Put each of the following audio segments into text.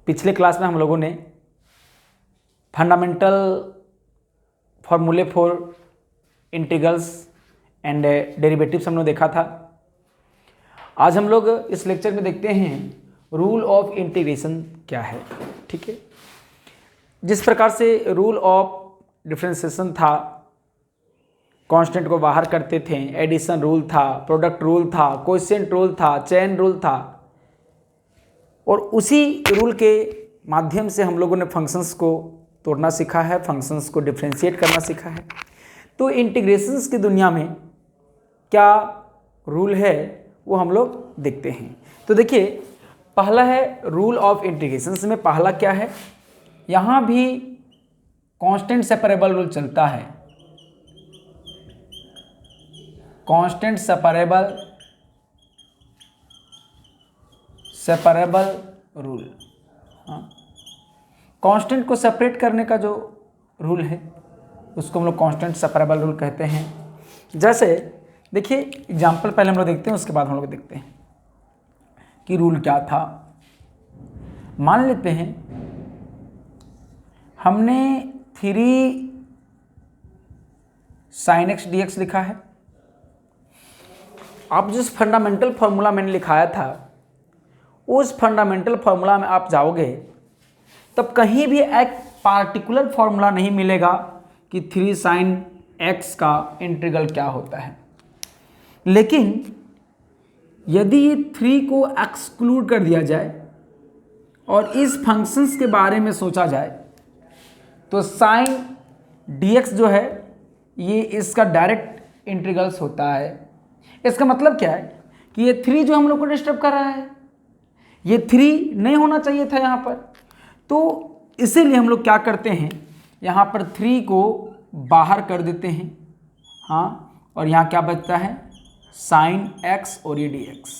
पिछले क्लास में हम लोगों ने फंडामेंटल फॉर्मूले फॉर इंटीग्रल्स एंड डेरिवेटिव्स हम लोग देखा था। आज हम लोग इस लेक्चर में देखते हैं रूल ऑफ इंटीग्रेशन क्या है। ठीक है, जिस प्रकार से रूल ऑफ डिफरेंशिएशन था, कांस्टेंट को बाहर करते थे, एडिशन रूल था, प्रोडक्ट रूल था, कोएफिशिएंट रूल था, चेन रूल था, और उसी रूल के माध्यम से हम लोगों ने फंक्शंस को तोड़ना सीखा है, फंक्शंस को डिफरेंशिएट करना सीखा है। तो इंटीग्रेशंस की दुनिया में क्या रूल है वो हम लोग देखते हैं। तो देखिए, पहला है रूल ऑफ इंटीग्रेशंस में पहला क्या है, यहाँ भी कांस्टेंट सेपरेबल रूल चलता है। कांस्टेंट सेपरेबल रूल, कांस्टेंट को सेपरेट करने का जो रूल है उसको हम लोग कांस्टेंट सेपरेबल रूल कहते हैं। जैसे देखिए एग्जांपल पहले हम लोग देखते हैं, उसके बाद हम लोग देखते हैं कि रूल क्या था। मान लेते हैं हमने 3 sin x dx लिखा है। आप जिस फंडामेंटल फॉर्मूला मैंने लिखाया था उस फंडामेंटल फॉर्मूला में आप जाओगे तब कहीं भी एक पार्टिकुलर फॉर्मूला नहीं मिलेगा कि 3 sin x का इंटीग्रल क्या होता है। लेकिन यदि ये 3 को एक्सक्लूड कर दिया जाए और इस फंक्शंस के बारे में सोचा जाए तो sin dx जो है ये इसका डायरेक्ट इंटीग्रल्स होता है। इसका मतलब क्या है कि ये 3 जो हम लोग को डिस्टर्ब कर रहा है, ये 3 नहीं होना चाहिए था यहाँ पर। तो इसीलिए हम लोग क्या करते हैं, यहाँ पर 3 को बाहर कर देते हैं, हाँ, और यहाँ क्या बचता है sin x और ये dx।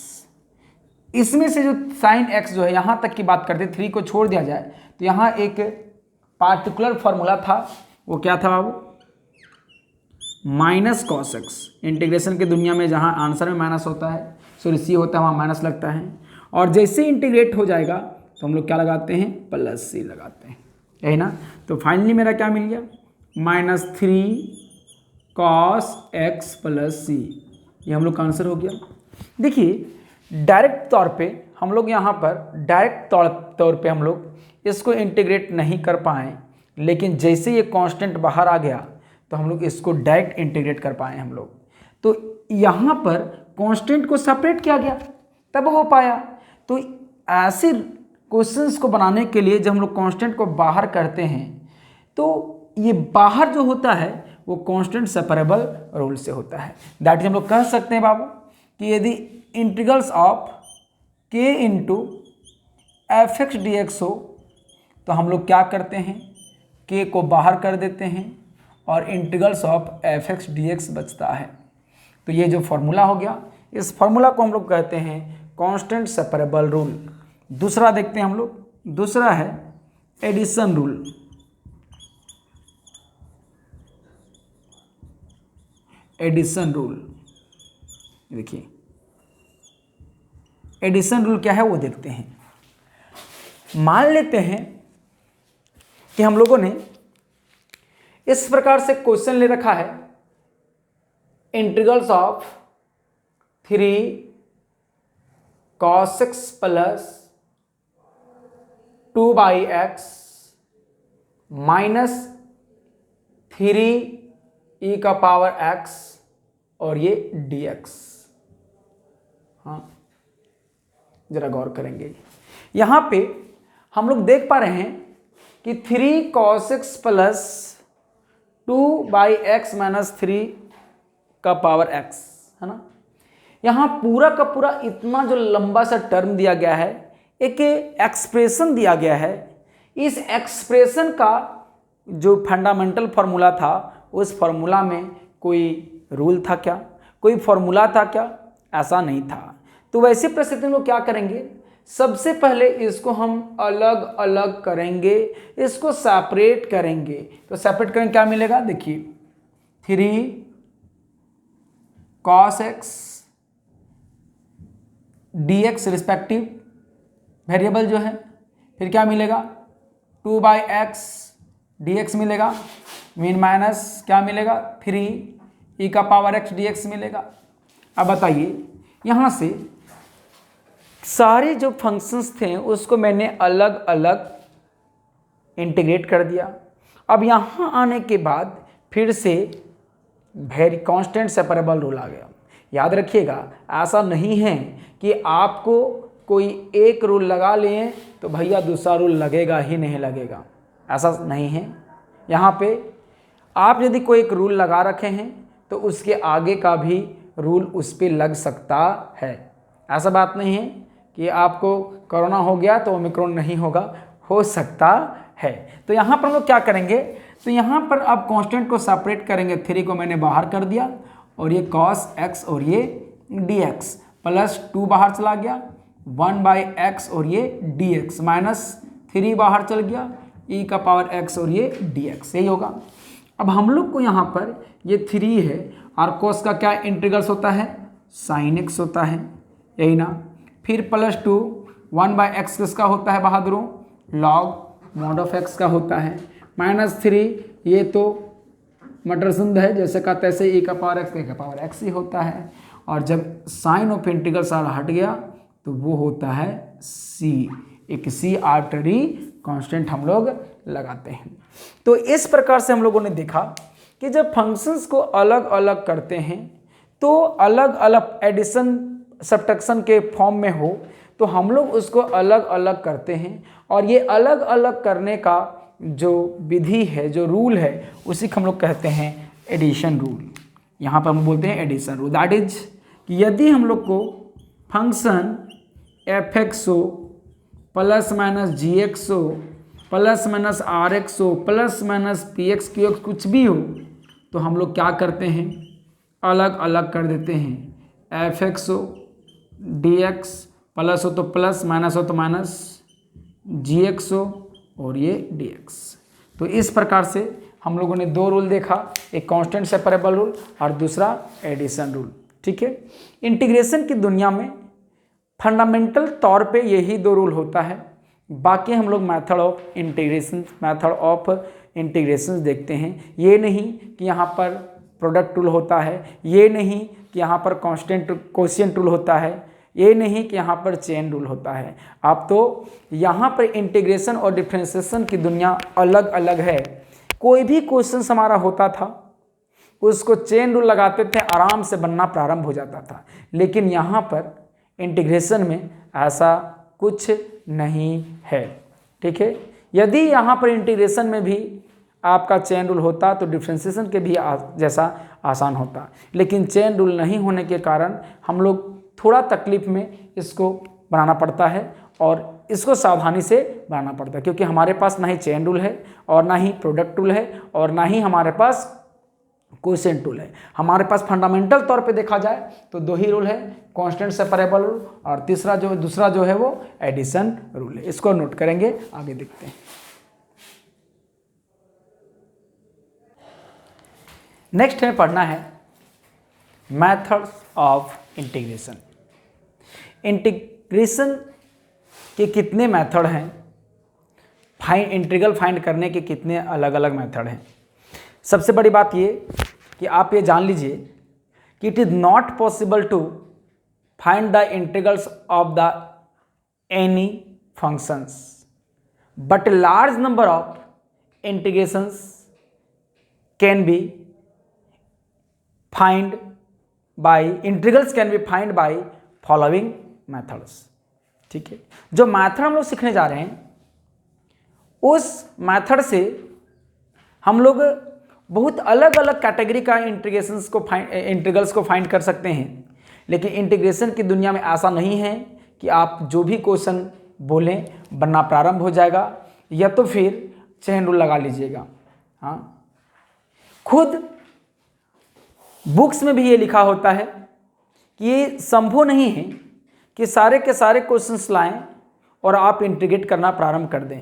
इसमें से जो sin x जो है यहाँ तक की बात करते, 3 को छोड़ दिया जाए तो यहाँ एक पार्टिकुलर फॉर्मूला था, वो क्या था बाबू, माइनस cos x। इंटीग्रेशन की दुनिया में जहाँ आंसर में माइनस होता है, सॉरी सी होता है, वहाँ माइनस लगता है, और जैसे इंटीग्रेट हो जाएगा तो हम लोग क्या लगाते हैं, प्लस सी लगाते हैं, यही ना। तो फाइनली मेरा क्या मिल गया, -3 cos x प्लस सी, ये हम लोग का आंसर हो गया। देखिए डायरेक्ट तौर पे हम लोग यहाँ पर डायरेक्ट तौर पे हम लोग इसको इंटीग्रेट नहीं कर पाए, लेकिन जैसे ये कांस्टेंट बाहर आ गया तो हम लोग इसको डायरेक्ट इंटीग्रेट कर पाए हम लोग। तो यहाँ पर कांस्टेंट को सेपरेट किया गया तब हो पाया। तो ऐसे क्वेश्चंस को बनाने के लिए जब हम लोग कांस्टेंट को बाहर करते हैं तो ये बाहर जो होता है वो कांस्टेंट सेपरेबल रूल से होता है। दैट इज हम लोग कह सकते हैं बाबू कि यदि integrals of k into F x D x हो तो हम लोग क्या करते हैं, k को बाहर कर देते हैं और integrals of F x D x बचता है। तो ये जो फॉर्मूला हो गया, इस फॉर्मूला को हम लोग कहते हैं कांस्टेंट सेपरेबल रूल। दूसरा देखते हैं हम लोग, दूसरा है एडिशन रूल। एडिशन रूल, देखिए एडिशन रूल क्या है वो देखते हैं। मान लेते हैं कि हम लोगों ने इस प्रकार से क्वेश्चन ले रखा है, integrals of 3 cos x plus 2/x minus 3 का पावर x और ये dx। हाँ, जरा गौर करेंगे, यहां पे हम लोग देख पा रहे हैं कि 3 cos x plus 2/x minus 3 का पावर x है ना। यहाँ पूरा का पूरा इतना जो लंबा सा टर्म दिया गया है, एक एक्सप्रेशन दिया गया है। इस एक्सप्रेशन का जो फंडामेंटल फॉर्मूला था उस फॉर्मूला में कोई रूल था क्या, कोई फॉर्मूला था क्या, ऐसा नहीं था। तो वैसे परिस्थिति में लोग क्या करेंगे, सबसे पहले इसको हम अलग अलग करेंगे, इसको सेपरेट करेंगे। तो सेपरेट करेंगे क्या मिलेगा, देखिए 3 cos x dx respective variable जो है फिर क्या मिलेगा 2/x dx मिलेगा, मीन माइनस क्या मिलेगा 3e⁻x dx मिलेगा। अब बताइए यहाँ से सारे जो फंक्शंस थे उसको मैंने अलग अलग इंटीग्रेट कर दिया। अब यहाँ आने के बाद फिर से वेरी कांस्टेंट सेपरेबल रूल आ गया। याद रखिएगा ऐसा नहीं है कि आपको कोई एक रूल लगा लें तो भैया दूसरा रूल लगेगा ही नहीं लगेगा, ऐसा नहीं है। यहाँ पे आप यदि कोई एक रूल लगा रखे हैं तो उसके आगे का भी रूल उस पर लग सकता है। ऐसा बात नहीं है कि आपको कोरोना हो गया तो ओमिक्रॉन नहीं होगा, हो सकता है। तो यहाँ पर हम लोग क्या करेंगे, तो यहाँ पर आप कांस्टेंट को सेपरेट करेंगे। 3 को मैंने बाहर कर दिया और ये cos x और ये dx प्लस 2 बाहर चला गया 1/x और ये dx माइनस 3 बाहर चल गया e⁻x और ये dx, यही होगा। अब हम लोग को यहाँ पर ये 3 है और cos का क्या इंटीग्रल्स होता है sin x होता है, यही ना। फिर प्लस 2 1/x किसका होता है बहादुरों, log mod ऑफ x का होता है, माइनस 3 ये तो मटर सुंद है जैसे का तैसे e⁻x ही होता है। और जब साइन ऑफ इंटीग्रल सारा हट गया तो वो होता है c, एक c आर्बिट्रेरी कांस्टेंट हम लोग लगाते हैं। तो इस प्रकार से हम लोगों ने देखा कि जब फंक्शंस को अलग अलग करते हैं तो अलग अलग एडिशन सब्ट्रैक्शन के फॉर्म में हो तो हम लोग उसको अलग अलग करते हैं। और ये अलग अलग करने का जो विधि है, जो रूल है, उसी को हम लोग कहते हैं एडिशन रूल। यहाँ पर हम बोलते हैं एडिशन रूल। दैट इज कि यदि हम लोग को फंक्शन f(x) हो प्लस माइनस gx हो प्लस माइनस rx हो प्लस माइनस px qx कुछ भी हो तो हम लोग क्या करते हैं अलग अलग कर देते हैं। f(x) हो dx प्लस हो तो प्लस, माइनस हो तो माइनस, gx हो और ये dx। तो इस प्रकार से हम लोगों ने 2 रूल देखा, एक कांस्टेंट सेपरेबल रूल और दूसरा एडिशन रूल। ठीक है, इंटीग्रेशन की दुनिया में फंडामेंटल तौर पे यही 2 रूल होता है। बाकी हम लोग मेथड ऑफ इंटीग्रेशन देखते हैं। ये नहीं कि यहाँ पर प्रोडक्ट रूल होता है, ये नहीं कि यहाँ पर कोशिएंट रूल होता है, ये नहीं कि यहाँ पर चेन रूल होता है। अब तो यहाँ पर इंटीग्रेशन और डिफरेंशिएशन की दुनिया अलग अलग है। कोई भी क्वेश्चन हमारा होता था उसको चेन रूल लगाते थे, आराम से बनना प्रारंभ हो जाता था। लेकिन यहाँ पर इंटीग्रेशन में ऐसा कुछ नहीं है। ठीक है, यदि यहाँ पर इंटीग्रेशन में भी आपका चेन रूल होता तो डिफरेंशिएशन के भी जैसा आसान होता। लेकिन चेन रूल नहीं होने के कारण हम लोग थोड़ा तकलीफ में इसको बनाना पड़ता है और इसको सावधानी से बनाना पड़ता है, क्योंकि हमारे पास ना ही चेन रूल है और ना ही प्रोडक्ट रूल है और ना ही हमारे पास कोशिएंट रूल है। हमारे पास फंडामेंटल तौर पे देखा जाए तो 2 ही रूल है, कांस्टेंट सेपरेबल रूल और दूसरा जो है वो एडिशन रूल है। इसको नोट करेंगे, आगे देखते हैं। नेक्स्ट हमें पढ़ना है मेथड्स ऑफ इंटीग्रेशन। इंटीग्रेशन के कितने मेथड हैं, इंटीग्रल फाइंड करने के कितने अलग अलग मेथड हैं। सबसे बड़ी बात ये कि आप ये जान लीजिए कि it is not possible to find the integrals of the any functions but large number of integrations can be integrals can be find by following methods. ठीक है, जो मेथड हम लोग सीखने जा रहे हैं उस मेथड से हम लोग बहुत अलग अलग कैटेगरी का इंटीग्रल्स को फाइंड कर सकते हैं। लेकिन इंटीग्रेशन की दुनिया में ऐसा नहीं है कि आप जो भी क्वेश्चन बोलें बनना प्रारंभ हो जाएगा या तो फिर चेन रूल लगा लीजिएगा। हाँ, खुद बुक्स में भी ये लिखा होता है कि ये संभव नहीं है कि सारे के सारे क्वेश्चंस लाएं और आप इंटीग्रेट करना प्रारंभ कर दें।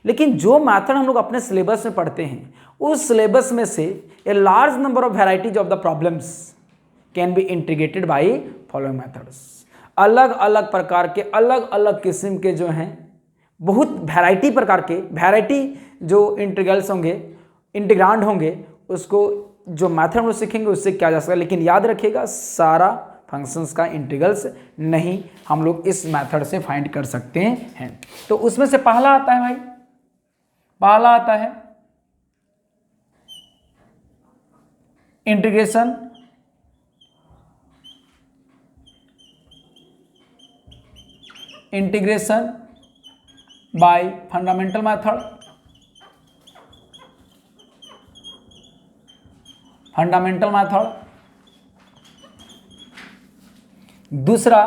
लेकिन जो मेथड हम लोग अपने सिलेबस में पढ़ते हैं उस सिलेबस में से a large number of varieties of the problems can be integrated bye following methods. अलग अलग प्रकार के अलग अलग किस्म के जो हैं बहुत वैरायटी प्रकार के वैरायटी जो इंटीग्रल्स होंगे, इंटीग्रांड होंगे, उसको जो मैथड हम लोग सीखेंगे उससे क्या जा सकता है। लेकिन याद रखिएगा सारा फंक्शंस का इंटीग्रल्स नहीं हम लोग इस मेथड से फाइंड कर सकते हैं। तो उसमें से पहला आता है भाई, पहला आता है इंटीग्रेशन बाय फंडामेंटल मेथड, दूसरा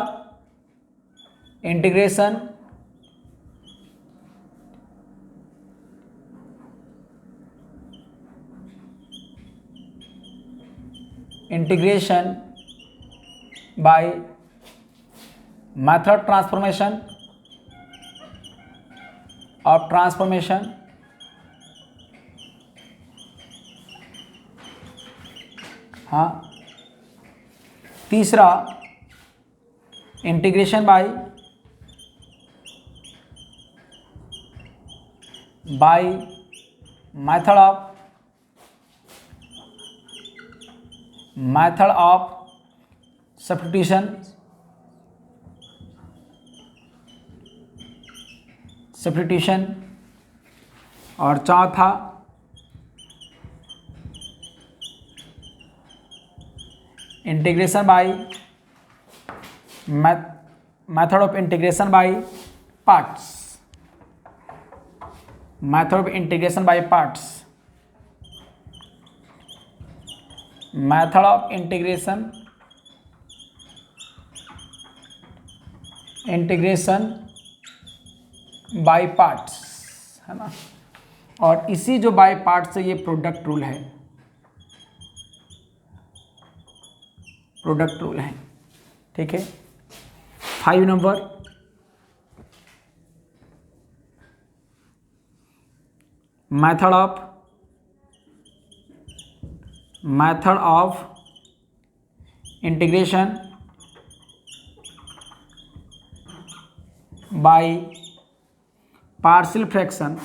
integration by method transformation of transformation, हाँ, तीसरा integration by method of substitution, और चौथा integration by method of integration by parts, by parts, है ना। और इसी जो बाय पार्ट्स से ये प्रोडक्ट रूल है, ठीक है। 5 number method of integration by partial fraction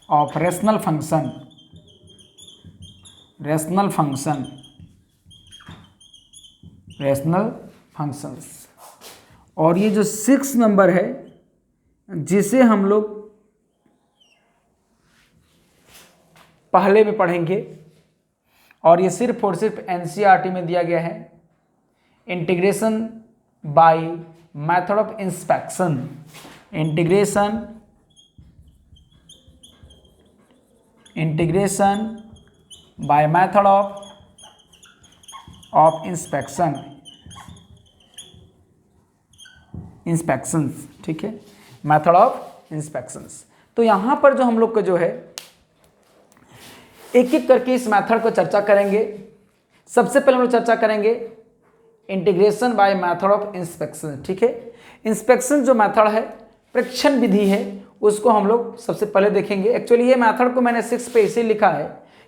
of rational functions. और ये जो 6 नंबर है जिसे हम लोग पहले में पढ़ेंगे, और ये सिर्फ और सिर्फ एनसीईआरटी में दिया गया है, integration by method of inspection, integration by method of inspections, ठीक है, मेथड ऑफ इंस्पेक्शंस। तो यहाँ पर जो हम लोग को जो है एक एक करके इस मेथड को चर्चा करेंगे। सबसे पहले हम लोग चर्चा करेंगे integration by method of inspection, ठीक है। इंस्पेक्शन जो मेथड है, परीक्षण विधि है, उसको हम लोग सबसे पहले देखेंगे। एक्चुअली ये मेथड को मैंने 6 पे इसे लिखा है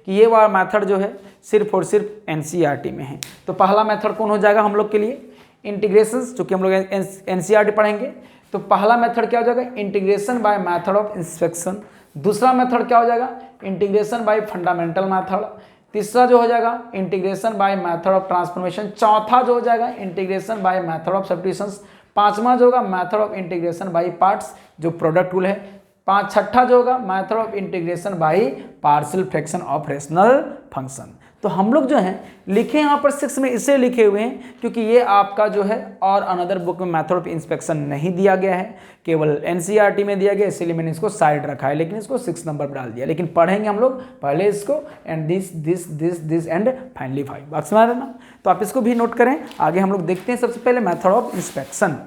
कि ये वाला मेथड जो है सिर्फ और सिर्फ एनसीईआरटी में है। तो पहला मेथड कौन हो जाएगा हम लोग के लिए, इंटीग्रेशंस, जो कि हम लोग एनसीईआरटी पढ़ेंगे। तो पहला मेथड क्या हो जाएगा, integration by method of inspection. दूसरा मेथड क्या हो जाएगा, इंटीग्रेशन बाय फंडामेंटल मेथड। तीसरा जो हो जाएगा integration by method of transformation. चौथा जो हो जाएगा integration by method of substitutions. पांचवा जो होगा method of integration by parts, जो प्रोडक्ट रूल है। छठा जो होगा method of integration by partial fraction of rational function. तो हम लोग जो हैं लिखे यहाँ पर 6 में इसलिए लिखे हुए हैं क्योंकि ये आपका जो है और अनदर बुक में मेथड ऑफ इंस्पेक्शन नहीं दिया गया है, केवल एनसीईआरटी में दिया गया, इसलिए मैंने इसको साइड रखा है, लेकिन इसको 6 नंबर पर डाल दिया। लेकिन पढ़ेंगे हम लोग पहले इसको एंड दिस एंड फाइनली 5। बात समझ रहे ना। तो आप इसको भी नोट करें। आगे हम लोग देखते हैं सबसे पहले मेथड ऑफ इंस्पेक्शन।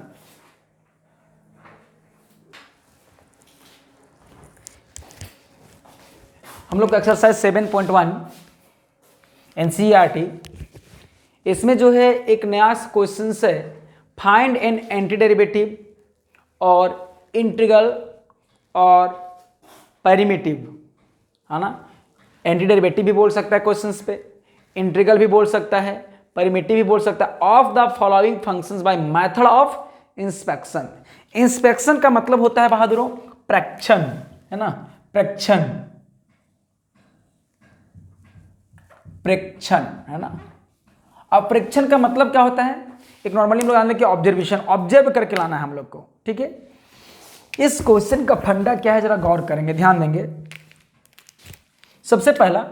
हम लोग एक्सरसाइज 7.1 एनसीईआरटी, इसमें जो है एक नया क्वेश्चन है, फाइंड एन एंटी डेरिवेटिव और इंटीग्रल और पेरिमेटिव, है ना। एंटी डेरिवेटिव भी बोल सकता है क्वेश्चंस पे, इंटीग्रल भी बोल सकता है, परिमेटिव भी बोल सकता है, of the following functions bye method of inspection. Inspection का मतलब होता है बहादुरों प्रेक्षण, है ना, प्रेक्षण, प्रेक्षण, है ना। अब प्रेक्षण का मतलब क्या होता है, एक नॉर्मली हम लोग जानते हैं कि ऑब्जर्वेशन, ऑब्जर्व करके लाना है हम लोग को, ठीक है। इस क्वेश्चन का फंडा क्या है जरा गौर करेंगे, ध्यान देंगे। सबसे पहला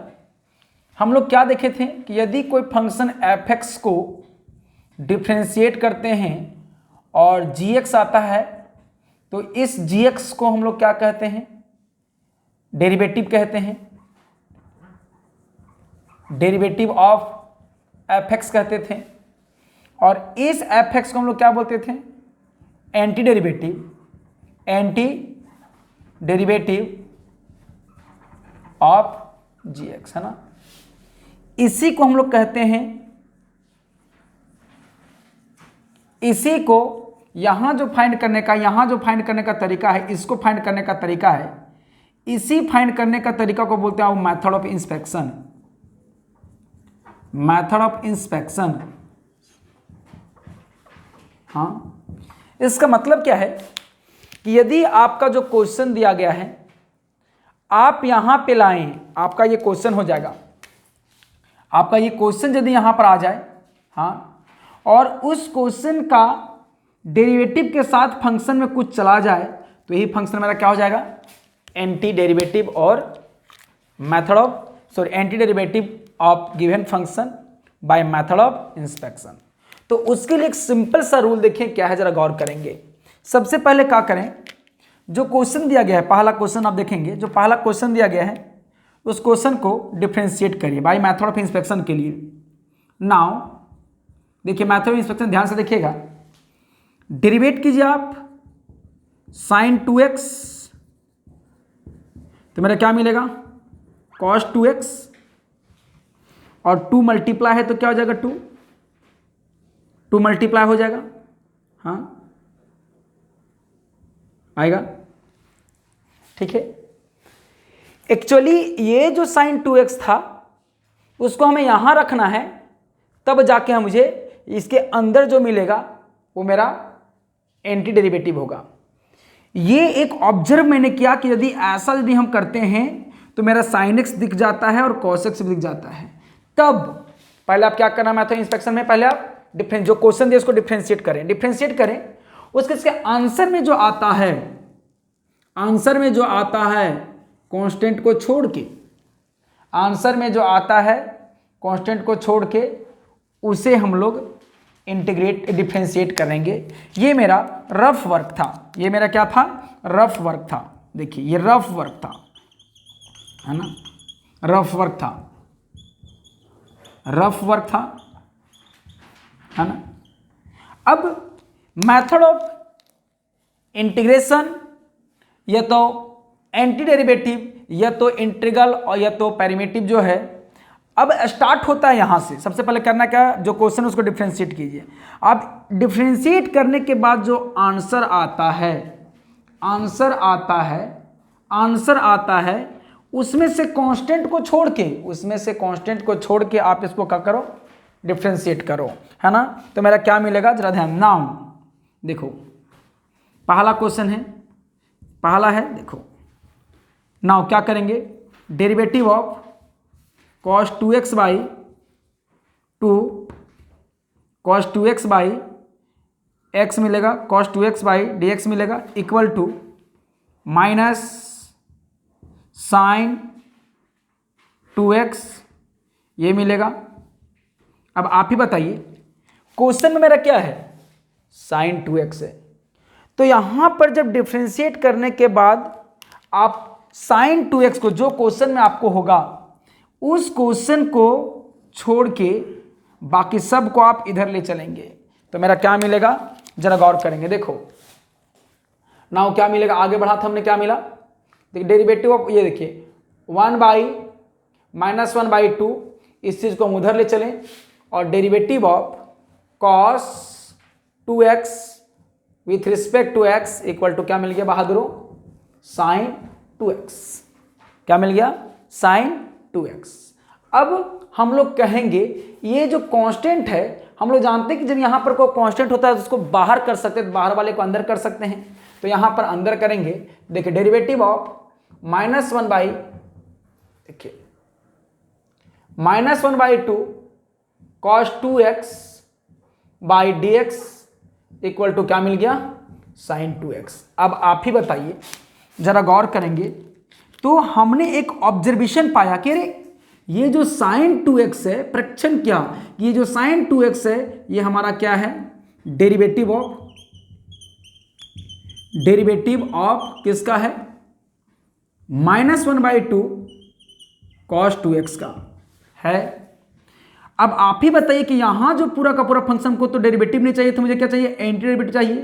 हम लोग क्या देखे थे कि यदि कोई फंक्शन f(x) को डिफ्रेंशिएट करते हैं और gx आता है तो इस gx को हम लोग क्या कहते हैं, डेरिवेटिव कहते हैं, डेरिवेटिव ऑफ f(x) कहते थे। और इस f(x) को हम लोग क्या बोलते थे, anti derivative, anti derivative of gx, है ना। इसी को हम लोग कहते हैं, इसी को यहां जो फाइंड करने का, यहां जो फाइंड करने का तरीका है, इसको फाइंड करने का तरीका है, इसी फाइंड करने का तरीका को बोलते हैं method of inspection, method of inspection. हाँ, इसका मतलब क्या है कि यदि आपका जो क्वेश्चन दिया गया है आप यहां पे लाएं, आपका ये क्वेश्चन हो जाएगा, आपका ये क्वेश्चन यदि यहां पर आ जाए, हाँ, और उस क्वेश्चन का डेरिवेटिव के साथ फंक्शन में कुछ चला जाए तो यही फंक्शन मेरा क्या हो जाएगा, एंटी डेरिवेटिव और method of anti derivative of given function by method of inspection. तो उसके लिए एक सिंपल सा रूल देखें क्या है, जरा गौर करेंगे। सबसे पहले क्या करें, जो क्वेश्चन दिया गया है, पहला क्वेश्चन आप देखेंगे, जो पहला क्वेश्चन दिया गया है उस क्वेश्चन को डिफ्रेंशिएट करिए बाय मेथड ऑफ इंस्पेक्शन के लिए। नाउ देखिए मेथड ऑफ इंस्पेक्शन ध्यान से देखिएगा, डेरिवेट कीजिए आप sin 2x तो मेरा क्या मिलेगा cos 2x, और 2 मल्टीप्लाई है तो क्या हो जाएगा 2 मल्टीप्लाई हो जाएगा, हाँ आएगा, ठीक है। एक्चुअली ये जो sin 2x था उसको हमें यहां रखना है, तब जाके हम मुझे इसके अंदर जो मिलेगा वो मेरा एंटी डेरिवेटिव होगा। ये एक ऑब्जर्व मैंने किया कि यदि ऐसा यदि हम करते हैं तो मेरा sin x दिख जाता है और cos x भी दिख जाता है। तब पहले आप क्या करना मेथड इंस्पेक्शन में, पहले आप जो क्वेश्चन दिया उसको डिफ्रेंशिएट करें, उसके आंसर में जो आता है, आंसर में जो आता है कांस्टेंट को छोड़ के, आंसर में जो आता है कांस्टेंट को छोड़ के उसे हम लोग इंटीग्रेट डिफ्रेंशिएट करेंगे। ये मेरा रफ वर्क था, ये मेरा क्या था, रफ वर्क था। देखिए ये रफ वर्क था, है ना, रफ वर्क था, रफ वर्क था, है ना। अब मेथड ऑफ इंटीग्रेशन या तो एंटी डेरिवेटिव या तो इंटीग्रल और या तो पेरिमेटिव जो है, अब स्टार्ट होता है यहाँ से। सबसे पहले करना क्या, जो क्वेश्चन उसको डिफ्रेंशिएट कीजिए। अब डिफ्रेंशिएट करने के बाद जो आंसर आता है, आंसर आता है, आंसर आता है, उसमें से कांस्टेंट को छोड़ के, उसमें से कांस्टेंट को छोड़ के आप इसको क्या करो, डिफ्रेंशिएट करो, है ना। तो मेरा क्या मिलेगा जरा ध्यान। नाउ देखो पहला क्वेश्चन है, पहला है, देखो नाउ क्या करेंगे, derivative of cos 2x by 2 cos 2x by x मिलेगा, cos 2x बाई dx मिलेगा, equal to minus sin 2x ये मिलेगा। अब आप ही बताइए क्वेश्चन में मेरा क्या है, sin 2x है, तो यहां पर जब डिफ्रेंशिएट करने के बाद आप sin 2x को, जो क्वेश्चन में आपको होगा उस क्वेश्चन को छोड़ के बाकी सब को आप इधर ले चलेंगे तो मेरा क्या मिलेगा, जरा गौर करेंगे। देखो नाउ क्या मिलेगा, आगे बढ़ा था हमने, क्या मिला, देखिए डेरिवेटिव ऑफ, ये देखिए 1 बाई माइनस 1 बाई 2, इस चीज को हम उधर ले चलें, और derivative of cos 2x with respect to x equal to क्या मिल गया बहादुरों, sin 2x। क्या मिल गया, sin 2x। अब हम लोग कहेंगे ये जो कांस्टेंट है, हम लोग जानते हैं कि जब यहाँ पर कोई कांस्टेंट होता है तो उसको बाहर कर सकते हैं, बाहर वाले को अंदर कर सकते हैं। तो यहाँ पर अंदर करेंगे, देखिए डेरिवेटिव ऑफ -1 बाई, देखिए -1/2 cos 2x by dx equal to क्या मिल गया, sin 2x। अब आप ही बताइए, जरा गौर करेंगे तो हमने एक ऑब्जर्वेशन पाया कि अरे ये जो sin 2x है, प्रक्षण क्या, ये जो sin 2x है ये हमारा क्या है, डेरिवेटिव ऑफ किसका है, -1/2 cos 2x का है। अब आप ही बताइए कि यहां जो पूरा का पूरा फंक्शन को तो डेरिवेटिव नहीं चाहिए, तो मुझे क्या चाहिए, एंटी डेरिवेटिव चाहिए।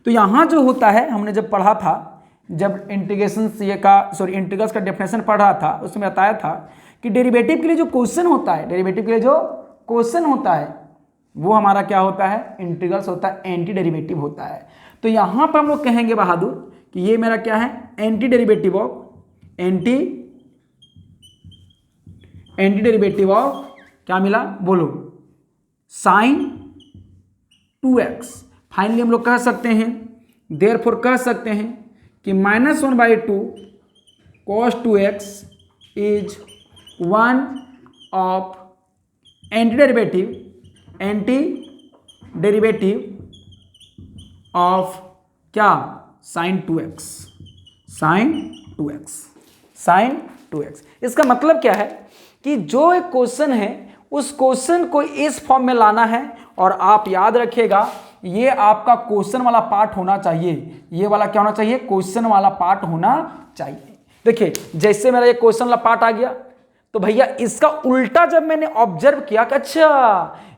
तो यहां जो होता है, हमने जब पढ़ा था, जब इंटीग्रल्स का डेफिनेशन पढ़ रहा था, उसमें बताया था कि डेरिवेटिव के लिए जो क्वेश्चन होता है, डेरिवेटिव के लिए जो क्वेश्चन होता है वो हमारा क्या होता है, इंटीग्रल्स होता है, एंटी डेरिवेटिव होता है। तो यहां पर हम लोग कहेंगे बहादुर कि ये मेरा क्या है, एंटी डेरिवेटिव ऑफ क्या मिला, बोलो, sin 2x। फाइनली हम लोग कह सकते हैं, देयरफॉर कह सकते हैं कि -1/2 cos 2x is one of anti derivative of क्या, sin 2x। इसका मतलब क्या है कि जो एक क्वेश्चन है उस क्वेश्चन को इस फॉर्म में लाना है, और आप याद रखिएगा ये आपका क्वेश्चन वाला पार्ट होना चाहिए, ये वाला क्या होना चाहिए, क्वेश्चन वाला पार्ट होना चाहिए। देखिए जैसे मेरा ये क्वेश्चन वाला पार्ट आ गया, तो भैया इसका उल्टा जब मैंने ऑब्जर्व किया कि अच्छा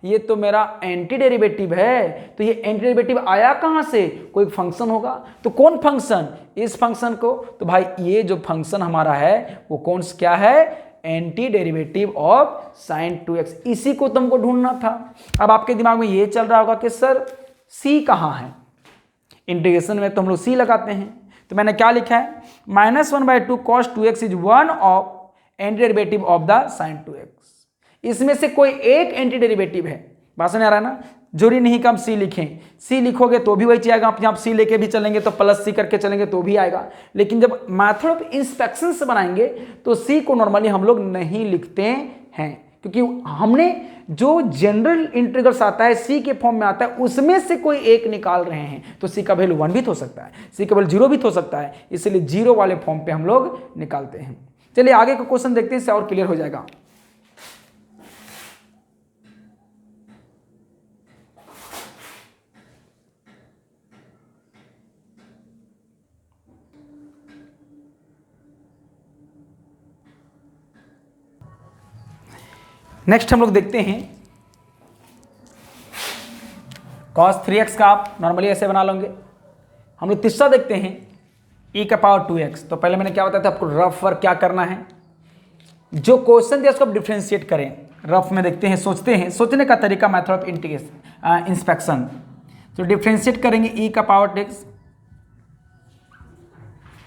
ये तो मेरा एंटी डेरिवेटिव है, तो ये एंटी डेरिवेटिव आया कहां से, कोई फंक्शन होगा, तो कौन फंक्शन, इस फंक्शन को, तो भाई ये जो फंक्शन हमारा है वो कौन सा क्या है, anti derivative of sin 2x। इसी को तुमको ढूंढना था। अब आपके दिमाग में ये चल रहा होगा कि सर c कहाँ है, इंटीग्रेशन में तो हम लोग c लगाते हैं, तो मैंने क्या लिखा है, -1/2 cos 2x is one of anti derivative of the sin 2x। इसमें से कोई एक एंटी डेरिवेटिव है, बात समझ आ रहा है ना, जरूरी नहीं कि हम सी लिखें, सी लिखोगे तो भी वही आएगा, आप यहाँ सी लेके भी चलेंगे तो +c करके चलेंगे तो भी आएगा, लेकिन जब मेथड ऑफ इंस्पेक्शन से बनाएंगे तो सी को नॉर्मली हम लोग नहीं लिखते हैं, क्योंकि हमने जो जनरल इंटीग्रल्स आता है सी के फॉर्म में आता है, उसमें से कोई एक निकाल रहे हैं, तो सी का वैल्यू 1 भी हो सकता है, सी का वैल्यू 0 भी हो सकता है, इसलिए 0 वाले फॉर्म पे हम लोग निकालते हैं। चलिए आगे का क्वेश्चन देखते हैं, इससे और क्लियर हो जाएगा। नेक्स्ट हम लोग देखते हैं cos 3x का आप नॉर्मली ऐसे बना लोगे। हम लोग तीसरा देखते हैं e का पावर 2x। तो पहले मैंने क्या बताया था आपको, रफ वर्क क्या करना है, जो क्वेश्चन दिया उसको आप डिफ्रेंशिएट करें। रफ में देखते हैं, सोचते हैं, सोचने का तरीका, मेथड ऑफ इंस्पेक्शन। तो डिफ्रेंशिएट करेंगे e का power x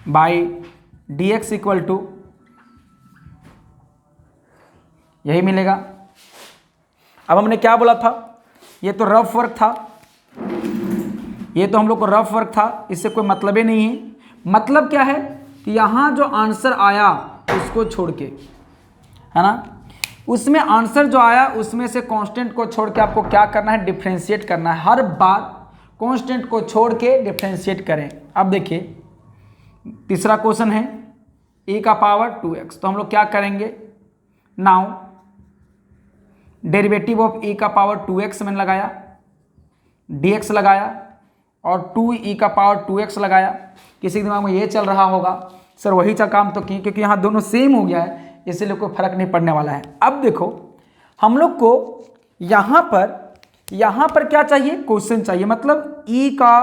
by dx equal to यही मिलेगा। अब हमने क्या बोला था, ये तो रफ वर्क था, ये तो हम लोग को रफ वर्क था, इससे कोई मतलब ही नहीं है। मतलब क्या है कि यहाँ जो आंसर आया उसको छोड़ के, है ना, उसमें आंसर जो आया उसमें से कांस्टेंट को छोड़ के आपको क्या करना है, डिफ्रेंशिएट करना है। हर बार कांस्टेंट को छोड़ के डिफ्रेंशिएट करें। अब देखिए तीसरा क्वेश्चन है e का पावर 2x। तो हम लोग क्या करेंगे, नाउ डेरिवेटिव ऑफ e का पावर 2x मैंने लगाया, dx लगाया और 2e का पावर 2x लगाया। किसी के दिमाग में ये चल रहा होगा सर वही चल काम तो की, क्योंकि यहाँ दोनों सेम हो गया है, इसलिए कोई फर्क नहीं पड़ने वाला है। अब देखो हम लोग को यहाँ पर क्या चाहिए, क्वेश्चन चाहिए, मतलब e का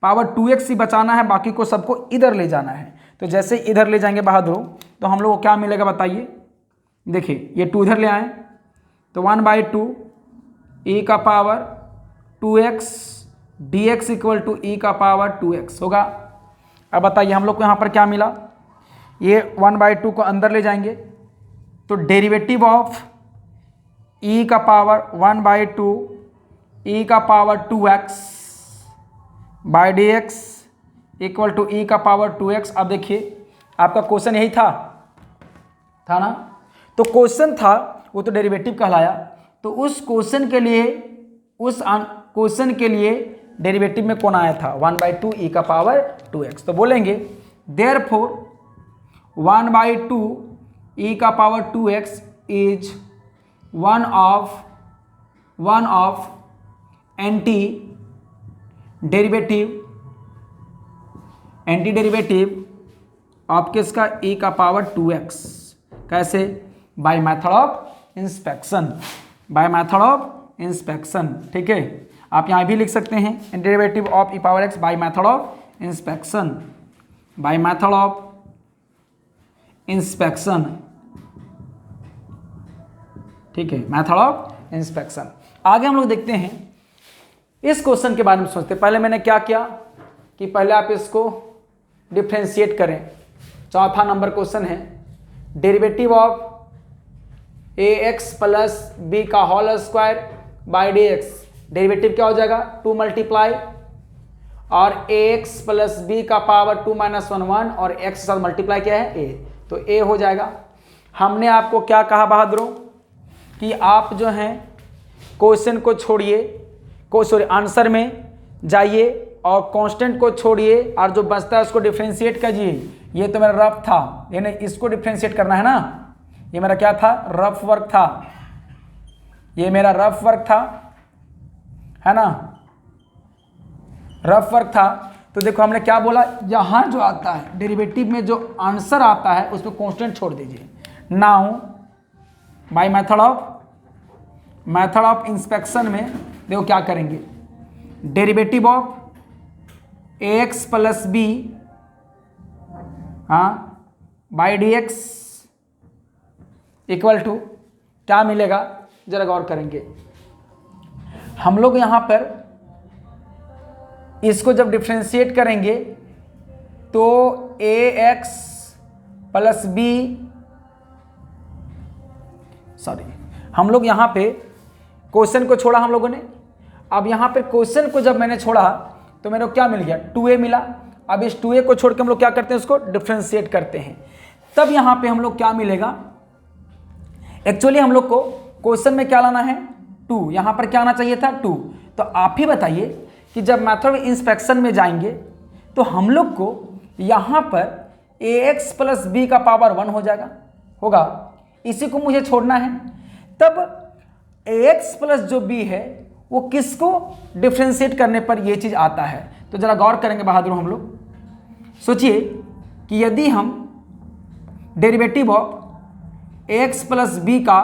पावर 2x ही बचाना है, बाकी को सबको इधर ले जाना है। तो जैसे इधर ले जाएंगे बहादुर, तो हम लोग को क्या मिलेगा बताइए, देखिए ये 2 इधर ले आए तो 1/2 e का power 2x dx equal to e का पावर 2x होगा। अब बताइए हम लोग को यहाँ पर क्या मिला, ये 1/2 को अंदर ले जाएंगे तो डेरिवेटिव ऑफ e का पावर 1/2 e का power 2x by D X equal to e का पावर 2x। अब देखिए आपका क्वेश्चन यही था ना, तो क्वेश्चन था वो तो डेरिवेटिव कहलाया। तो उस क्वेश्चन के लिए डेरिवेटिव में कौन आया था, 1/2 ई का पावर 2x। तो बोलेंगे देयरफॉर 1/2 ई का power 2x is one of anti derivative of किसका, e का पावर 2x। कैसे, बाय मेथड ऑफ इंस्पेक्शन, ठीक है। आप यहाँ भी लिख सकते हैं derivative of e power x bye method of inspection, ठीक है, मेथड ऑफ इंस्पेक्शन। आगे हम लोग देखते हैं इस क्वेश्चन के बारे में सोचते हैं। पहले मैंने क्या किया कि पहले आप इसको डिफ्रेंशिएट करें। चौथा नंबर क्वेश्चन है derivative of ax plus B का whole square by D X. Derivative क्या हो जाएगा, 2 मल्टीप्लाई और ax प्लस बी का पावर 2 - 1 1 और x के साथ मल्टीप्लाई क्या है a, तो a हो जाएगा। हमने आपको क्या कहा बहादुरों कि आप जो हैं क्वेश्चन को छोड़िए, आंसर में जाइए और कांस्टेंट को छोड़िए और जो बचता है उसको डिफ्रेंशिएट कीजिए। ये तो मेरा रफ था, यानी इसको डिफ्रेंशिएट करना है ना, ये मेरा क्या था, रफ वर्क था, ये मेरा रफ वर्क था, है ना, रफ वर्क था। तो देखो हमने क्या बोला, यहाँ जो आता है डेरिवेटिव में जो आंसर आता है उसमें कांस्टेंट छोड़ दीजिए। Now by method of inspection में देखो क्या करेंगे, derivative of ax plus B by D X equal to क्या मिलेगा, जरा गौर करेंगे। हम लोग यहाँ पर इसको जब डिफ्रेंशिएट करेंगे तो ax प्लस बी, हम लोग यहाँ पे क्वेश्चन को छोड़ा हम लोगों ने। अब यहाँ पे क्वेश्चन को जब मैंने छोड़ा तो मेरे को क्या मिल गया, 2a मिला। अब इस 2a को छोड़ के हम लोग क्या करते हैं, उसको डिफ्रेंशिएट करते हैं। तब यहाँ पे हम लोग क्या मिलेगा, एक्चुअली हम लोग को क्वेश्चन में क्या लाना है, 2, यहाँ पर क्या आना चाहिए था 2। तो आप ही बताइए कि जब मेथड इंस्पेक्शन में जाएंगे तो हम लोग को यहाँ पर ax प्लस बी का पावर 1 हो जाएगा, होगा, इसी को मुझे छोड़ना है। तब ax प्लस जो b है वो किसको डिफ्रेंशिएट करने पर ये चीज़ आता है। तो ज़रा गौर करेंगे बहादुर, हम लोग सोचिए कि यदि हम derivative of ax plus B का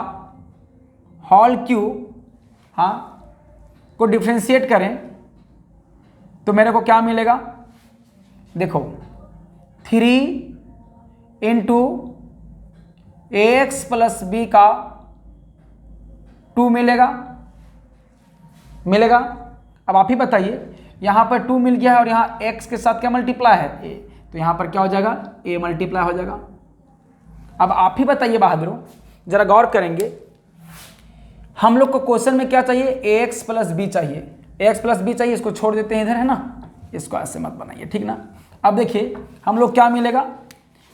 होल क्यूब को डिफ्रेंशिएट करें तो मेरे को क्या मिलेगा, देखो 3 इंटू ax प्लस बी का 2 मिलेगा। अब आप ही बताइए, यहाँ पर 2 मिल गया है और यहाँ x के साथ क्या मल्टीप्लाई है a, तो यहाँ पर क्या हो जाएगा, a मल्टीप्लाई हो जाएगा। अब आप ही बताइए बहादुरों, जरा गौर करेंगे, हम लोग को क्वेश्चन में क्या चाहिए, ax प्लस बी चाहिए, ax प्लस बी चाहिए, इसको छोड़ देते हैं इधर, है ना, इसको ऐसे मत बनाइए, ठीक ना। अब देखिए हम लोग क्या मिलेगा,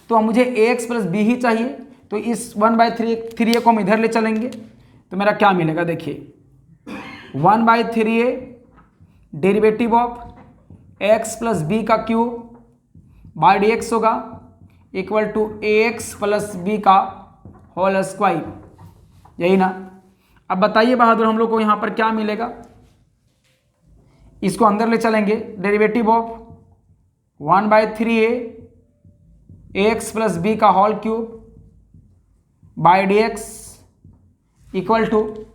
तो मुझे ax प्लस बी ही चाहिए, तो इस 1/3 को हम इधर ले चलेंगे तो मेरा क्या मिलेगा, देखिए 1/3a derivative of x plus B का क्यूब बाई डी एक्स होगा equal to ax plus B का होल स्क्वायर, यही ना। अब बताइए बहादुर, हम लोग को यहाँ पर क्या मिलेगा, इसको अंदर ले चलेंगे, derivative of 1/3a ax plus B का whole cube by D X equal to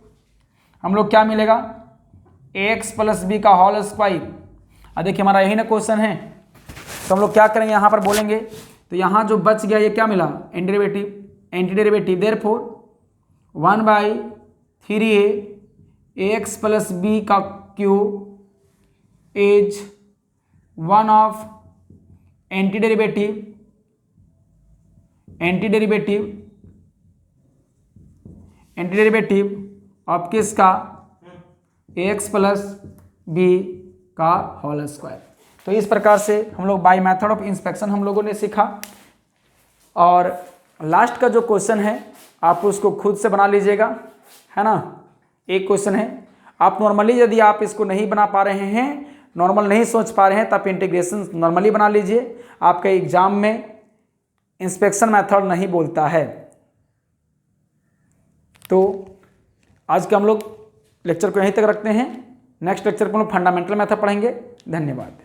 हम लोग क्या मिलेगा, ax प्लस बी का होल स्क्वायर। अब देखिए हमारा यही ना क्वेश्चन है, तो हम लोग क्या करेंगे, यहाँ पर बोलेंगे, तो यहाँ जो बच गया ये क्या मिला, anti derivative, therefore 1/3a ax plus B का cube is one of anti derivative antiderivative of किसका, ax प्लस बी का होल स्क्वायर। तो इस प्रकार से हम लोग बाय मेथड ऑफ इंस्पेक्शन हम लोगों ने सीखा। और लास्ट का जो क्वेश्चन है आप उसको खुद से बना लीजिएगा, है ना। एक क्वेश्चन है, आप नॉर्मली यदि आप इसको नहीं बना पा रहे हैं, नॉर्मल नहीं सोच पा रहे हैं, तो आप इंटीग्रेशन नॉर्मली बना लीजिए। आपका एग्जाम में इंस्पेक्शन मेथड नहीं बोलता है। तो आज के हम लोग लेक्चर को यहीं तक रखते हैं। नेक्स्ट लेक्चर पर हम लोग फंडामेंटल मेथड पढ़ेंगे। धन्यवाद।